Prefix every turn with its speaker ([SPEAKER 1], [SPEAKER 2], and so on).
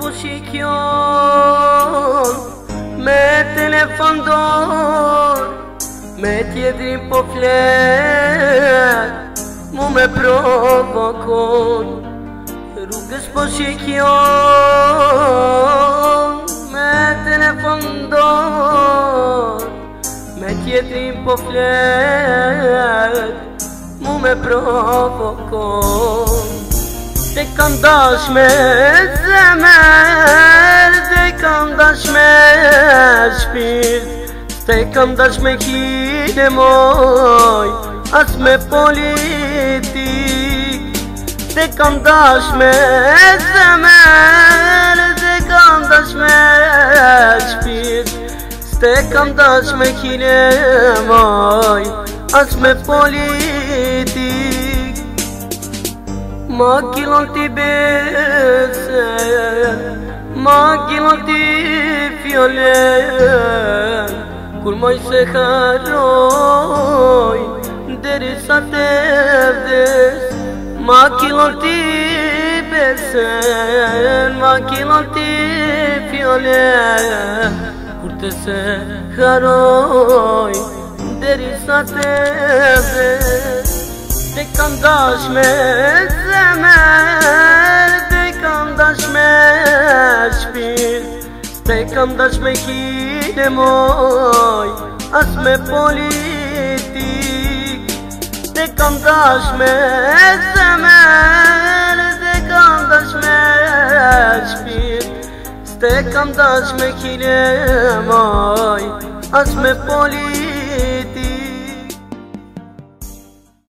[SPEAKER 1] s'po shikjon me telefon dor, me tjetrin po flet, mu me provokon. Rrugës po shikjon me telefon dor, me tjetrin po flet, mu me provokon. Te kam dash me zemer, te kam dash me shpirt, te kam dash me kile moj, as me politik. Te kam dash me zemer, te kam dash me shpirt, te kam dash me kile moj, as me politik. Ma kilon ti besen, ma kilon ti fjolen, kur moj se haroj, deri sa te vdes. Ma kilon ti besen, ma kilon ti fjolen, kur te se haroj, deri sa te vdes. Te kam dash me zemer, te kam dash me shpirt, te kam dash me kile moj, as me politik. Te kam dash me zemer, te kam dash me shpirt, te kam dash me kile moj, as me politik.